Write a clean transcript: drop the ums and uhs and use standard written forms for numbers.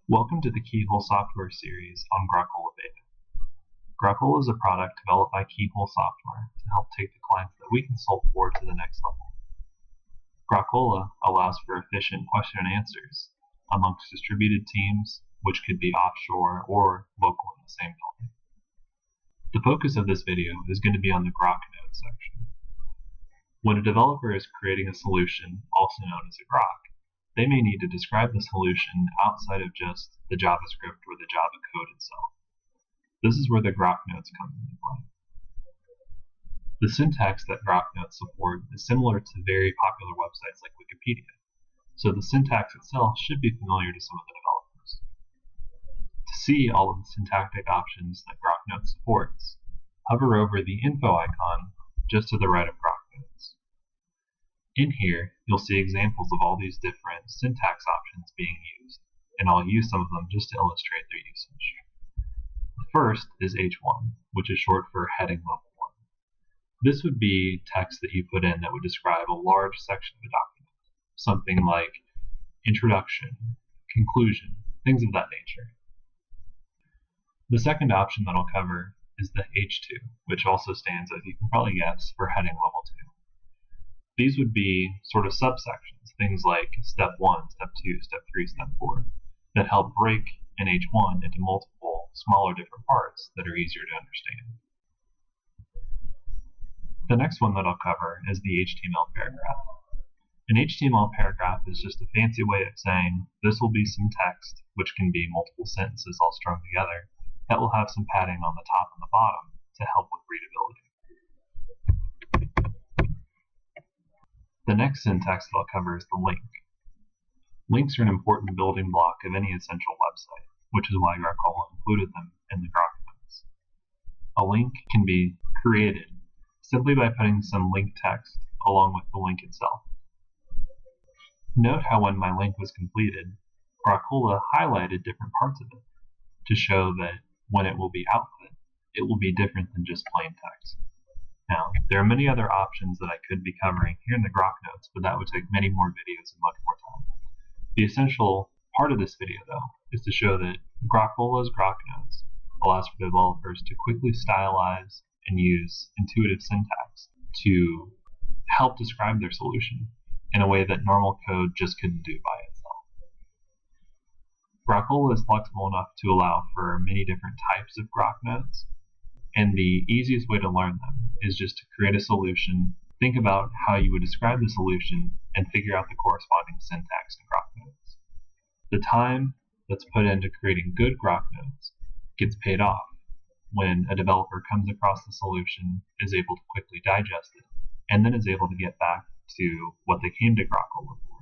Welcome to the Keyhole software series on Grokkola Beta. Grokkola is a product developed by Keyhole Software to help take the clients that we consult for to the next level. Grokkola allows for efficient question and answers amongst distributed teams, which could be offshore or local in the same building. The focus of this video is going to be on the Grok node section. When a developer is creating a solution, also known as a Grok, they may need to describe the solution outside of just the JavaScript or the Java code itself. This is where the Grok nodes come into play. The syntax that Grok nodes support is similar to very popular websites like Wikipedia, so the syntax itself should be familiar to some of the developers. To see all of the syntactic options that Grok nodes supports, hover over the info icon just to the right of Grok nodes. In here, you'll see examples of all these different syntax options being used, and I'll use some of them just to illustrate their usage. The first is H1, which is short for heading level 1. This would be text that you put in that would describe a large section of a document, something like introduction, conclusion, things of that nature. The second option that I'll cover is the H2, which also stands, as you can probably guess, for heading level 2. These would be sort of subsections, things like step 1, step 2, step 3, step 4, that help break an H1 into multiple, smaller different parts that are easier to understand. The next one that I'll cover is the HTML paragraph. An HTML paragraph is just a fancy way of saying this will be some text, which can be multiple sentences all strung together, that will have some padding on the top and the bottom to help with readability. The next syntax that I'll cover is the link. Links are an important building block of any essential website, which is why Grokkola included them in the Grok nodes. A link can be created simply by putting some link text along with the link itself. Note how when my link was completed, Grokkola highlighted different parts of it to show that when it will be output, it will be different than just plain text. Now, there are many other options that I could be covering here in the Grok nodes, but that would take many more videos and much more time. The essential part of this video, though, is to show that Grokkola's Grok nodes allows for developers to quickly stylize and use intuitive syntax to help describe their solution in a way that normal code just couldn't do by itself. Grokkola is flexible enough to allow for many different types of Grok nodes, and the easiest way to learn them is just to create a solution, think about how you would describe the solution, and figure out the corresponding syntax in Grok nodes. The time that's put into creating good Grok nodes gets paid off when a developer comes across the solution, is able to quickly digest it, and then is able to get back to what they came to Grokkola for.